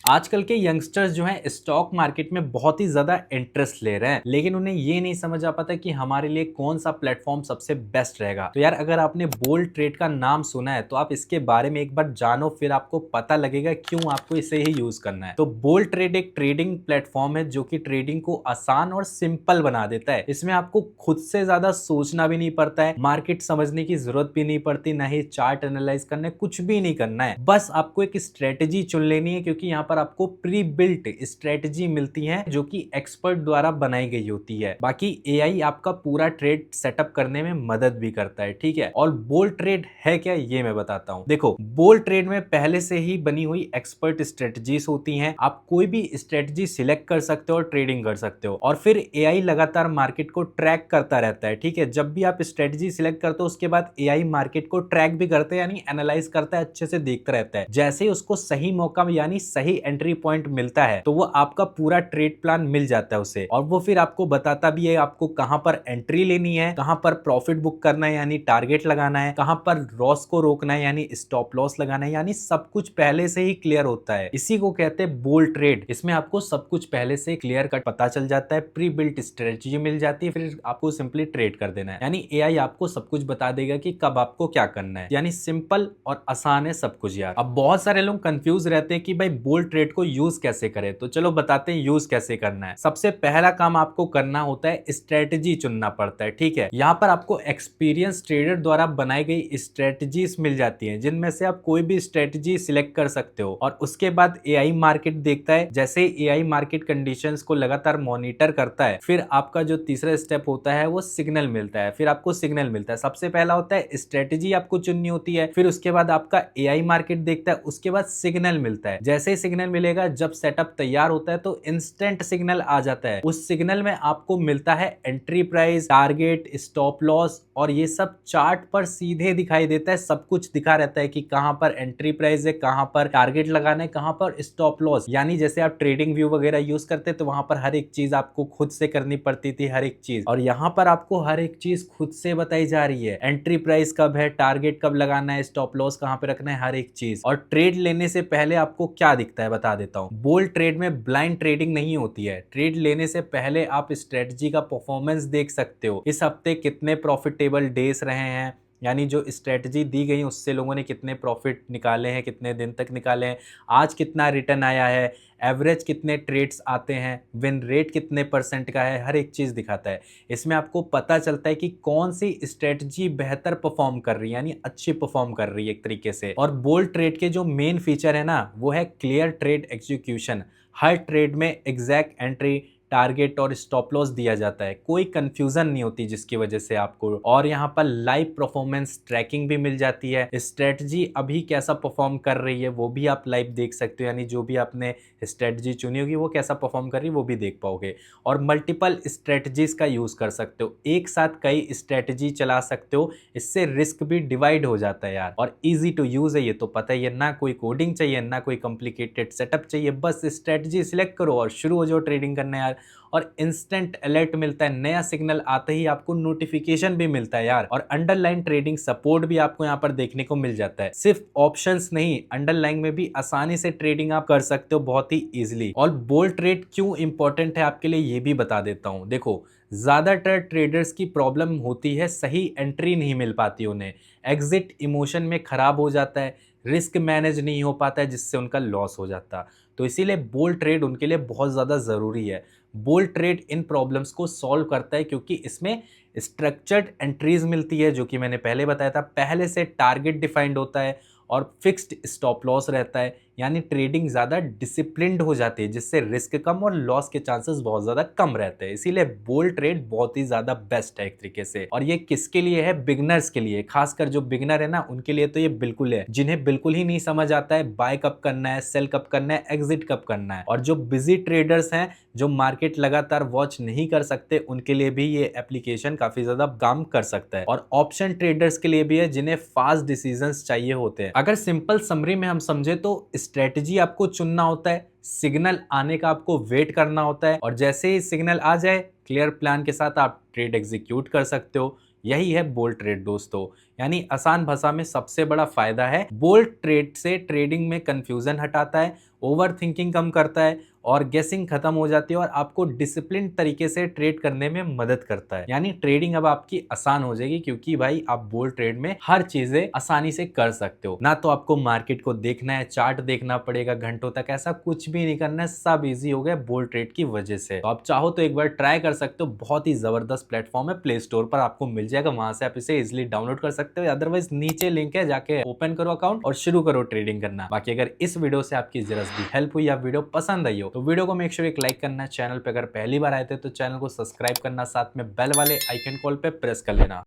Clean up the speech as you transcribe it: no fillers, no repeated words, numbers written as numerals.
आजकल के यंगस्टर्स जो हैं स्टॉक मार्केट में बहुत ही ज्यादा इंटरेस्ट ले रहे हैं, लेकिन उन्हें ये नहीं समझ आ पाता कि हमारे लिए कौन सा प्लेटफॉर्म सबसे बेस्ट रहेगा। तो यार अगर आपने बोल्ड ट्रेड का नाम सुना है तो आप इसके बारे में एक बार जानो, फिर आपको पता लगेगा क्यों आपको इसे ही यूज करना है। तो बोल्ड ट्रेड एक ट्रेडिंग प्लेटफॉर्म है जो कि ट्रेडिंग को आसान और सिंपल बना देता है। इसमें आपको खुद से ज्यादा सोचना भी नहीं पड़ता है, मार्केट समझने की जरूरत भी नहीं पड़ती, ना ही चार्ट एनालाइज करना है, कुछ भी नहीं करना है। बस आपको एक स्ट्रेटेजी चुन लेनी है, क्योंकि यहाँ पर आपको प्री बिल्ट स्ट्रेटेजी मिलती है जो कि एक्सपर्ट द्वारा बनाई गई होती है। बाकी एआई आपका पूरा ट्रेड सेटअप करने में मदद भी करता है, ठीक है। और बोल्ड ट्रेड है क्या, ये मैं बताता हूँ। देखो, बोल्ड ट्रेड में पहले से ही बनी हुई एक्सपर्ट स्ट्रेटजीज होती हैं। आप कोई भी स्ट्रेटजी सिलेक्ट कर सकते हो और ट्रेडिंग कर सकते हो, और फिर एआई लगातार मार्केट को ट्रैक करता रहता है, ठीक है। जब भी आप स्ट्रेटजी सिलेक्ट करते हो उसके बाद एआई मार्केट को ट्रैक भी करता है, यानी एनालाइज करता है, अच्छे से देखता रहता है। जैसे ही उसको सही मौका यानी सही एंट्री पॉइंट मिलता है तो वो आपका पूरा ट्रेड प्लान मिल जाता है उसे, और वो फिर आपको बताता भी है आपको कहां पर एंट्री लेनी है, कहां पर प्रॉफिट बुक करना है यानी टारगेट लगाना है, कहां पर लॉस को रोकना है यानी स्टॉप लॉस लगाना है, यानी सब कुछ पहले से ही क्लियर होता है। इसी को कहते हैं बोल्ड ट्रेड। इसमें आपको सब कुछ पहले से क्लियर कट पता चल जाता है, प्री बिल्ट स्ट्रेटजी मिल जाती है, फिर आपको सिंपली ट्रेड कर देना है। यानी एआई आपको सब कुछ बता देगा कि कब आपको क्या करना है, यानी सिंपल और आसान है सब कुछ यार। अब बहुत सारे लोग कंफ्यूज रहते हैं कि भाई बोल्ड ट्रेड को यूज कैसे करें, तो चलो बताते हैं यूज कैसे करना है। सबसे पहला काम आपको करना होता है स्ट्रेटजी चुनना पड़ता है, ठीक है। यहाँ पर आपको एक्सपीरियंस ट्रेडर द्वारा बनाई गई स्ट्रेटजीज मिल जाती हैं, जिनमें से आप कोई भी स्ट्रेटजी सिलेक्ट कर सकते हो, और उसके बाद एआई मार्केट देखता है। जैसे एआई मार्केट कंडीशंस को लगातार मॉनिटर करता है, फिर आपका जो तीसरा स्टेप होता है वो सिग्नल मिलता है। फिर आपको सिग्नल मिलता है, सबसे पहला होता है स्ट्रेटजी आपको चुननी होती है, फिर उसके बाद आपका एआई मार्केट देखता है, उसके बाद सिग्नल मिलता है। जैसे ही सिग्नल मिलेगा, जब सेटअप तैयार होता है तो इंस्टेंट सिग्नल आ जाता है। उस सिग्नल में आपको मिलता है entry price, target, stop loss, और ये सब चार्ट पर सीधे दिखाई देता है। सब कुछ दिखा रहता है कि कहां पर एंट्री प्राइस है, कहां पर टारगेट लगाना है, कहां पर स्टॉप लॉस। यानी जैसे आप ट्रेडिंग व्यू वगैरह यूज करते तो वहां पर हर एक चीज आपको खुद से करनी पड़ती थी, हर एक चीज, और यहाँ पर आपको हर एक चीज खुद से बताई जा रही है। एंट्री प्राइस कब है, टारगेट कब लगाना है, स्टॉप लॉस कहां पे रखना है, हर एक चीज। और ट्रेड लेने से पहले आपको क्या दिखता है बता देता हूँ। बोल्ड ट्रेड में ब्लाइंड ट्रेडिंग नहीं होती है। ट्रेड लेने से पहले आप स्ट्रेटजी का परफॉर्मेंस देख सकते हो। इस हफ्ते कितने प्रॉफिटेबल डेज रहे हैं, यानी जो स्ट्रेटजी दी गई उससे लोगों ने कितने प्रॉफिट निकाले हैं, कितने दिन तक निकाले हैं, आज कितना रिटर्न आया है, एवरेज कितने ट्रेड्स आते हैं, विन रेट कितने % का है, हर एक चीज़ दिखाता है। इसमें आपको पता चलता है कि कौन सी स्ट्रेटजी बेहतर परफॉर्म कर रही है, यानी अच्छी परफॉर्म कर रही है एक तरीके से। और बोल्ड ट्रेड के जो मेन फीचर है ना, वो है क्लियर ट्रेड एग्जीक्यूशन। हर ट्रेड में एग्जैक्ट एंट्री, टारगेट और स्टॉप लॉस दिया जाता है, कोई कंफ्यूजन नहीं होती, जिसकी वजह से आपको, और यहाँ पर लाइव परफॉर्मेंस ट्रैकिंग भी मिल जाती है। स्ट्रेटजी अभी कैसा परफॉर्म कर रही है वो भी आप लाइव देख सकते हो, यानी जो भी आपने स्ट्रेटजी चुनी होगी वो कैसा परफॉर्म कर रही है वो भी देख पाओगे। और मल्टीपल स्ट्रेटजीज का यूज कर सकते हो, एक साथ कई स्ट्रेटजी चला सकते हो, इससे रिस्क भी डिवाइड हो जाता है यार। और इजी टू यूज है, ये तो पता ही है, ना कोई कोडिंग चाहिए, ना कोई कॉम्प्लिकेटेड सेटअप चाहिए, बस स्ट्रेटजी सिलेक्ट करो और शुरू हो जाओ ट्रेडिंग करना यार। और इंस्टेंट अलर्ट मिलता है, नया सिग्नल आते ही आपको नोटिफिकेशन भी मिलता है यार। और अंडरलाइन ट्रेडिंग सपोर्ट भी आपको यहाँ पर देखने को मिल जाता है। सिर्फ ऑप्शंस नहीं, अंडरलाइन में भी आसानी से ट्रेडिंग आप कर सकते हो बहुत ही इजीली। और बोल्ड ट्रेड क्यों इंपॉर्टेंट है आपके लिए ये भी बता देता हूँ। देखो, ज्यादातर ट्रेडर्स की प्रॉब्लम होती है सही एंट्री नहीं मिल पाती उन्हें, एग्जिट इमोशन में खराब हो जाता है, रिस्क मैनेज नहीं हो पाता है, जिससे उनका लॉस हो जाता। तो इसीलिए बोल्ड ट्रेड उनके लिए बहुत ज़्यादा ज़रूरी है। बोल्ड ट्रेड इन प्रॉब्लम्स को सॉल्व करता है, क्योंकि इसमें स्ट्रक्चर्ड एंट्रीज मिलती है, जो कि मैंने पहले बताया था, पहले से टारगेट डिफाइंड होता है और फिक्स्ड स्टॉप लॉस रहता है, यानी ट्रेडिंग ज़्यादा डिसिप्लिन्ड हो जाती है, जिससे रिस्क कम और लॉस के चांसेस बहुत ज़्यादा कम रहते हैं। इसीलिए बोल्ड ट्रेड बहुत ही ज़्यादा बेस्ट है एक तरीके से। और ये किसके लिए है? बिगनर्स के लिए, खासकर जो बिगनर है ना उनके लिए तो ये बिल्कुल है, जिन्हें बिल्कुल ही नहीं समझ आता है बाय कब करना है, सेल कब करना है, एग्जिट कब करना है। और जो बिजी ट्रेडर्स हैं, जो मार्केट लगातार वॉच नहीं कर सकते, उनके लिए भी ये एप्लीकेशन काफी ज्यादा काम कर सकता है। और ऑप्शन ट्रेडर्स के लिए भी है, जिन्हें फास्ट डिसीजंस चाहिए होते हैं। अगर सिंपल समरी में हम समझे तो स्ट्रेटजी आपको चुनना होता है, सिग्नल आने का आपको वेट करना होता है, और जैसे ही सिग्नल आ जाए क्लियर प्लान के साथ आप ट्रेड एग्जीक्यूट कर सकते हो। यही है बोल्ड ट्रेड दोस्तों। यानी आसान भाषा में सबसे बड़ा फायदा है बोल्ड ट्रेड से ट्रेडिंग में कंफ्यूजन हटाता है, ओवर थिंकिंग कम करता है और गेसिंग खत्म हो जाती है और आपको डिसिप्लिन तरीके से ट्रेड करने में मदद करता है। यानी ट्रेडिंग अब आपकी आसान हो जाएगी क्योंकि भाई आप बोल्ड ट्रेड में हर चीजें आसानी से कर सकते हो। ना तो आपको मार्केट को देखना है, चार्ट देखना पड़ेगा घंटों तक, ऐसा कुछ भी नहीं करना है, सब इजी हो गया बोल्ड ट्रेड की वजह से। तो आप चाहो तो एक बार ट्राई कर सकते हो, बहुत ही जबरदस्त प्लेटफॉर्म है, प्ले स्टोर पर आपको मिल जाएगा, वहां से आप इसे इजिली डाउनलोड कर सकते हो। अदरवाइज नीचे लिंक है, जाके ओपन करो अकाउंट और शुरू करो ट्रेडिंग करना। बाकी अगर इस वीडियो से आपकी जरा भी हेल्प हुई या वीडियो पसंद आई हो तो वीडियो को मेक श्योर एक लाइक करना, चैनल पे अगर पहली बार आए थे तो चैनल को सब्सक्राइब करना, साथ में बेल वाले आइकन कॉल पे प्रेस कर लेना।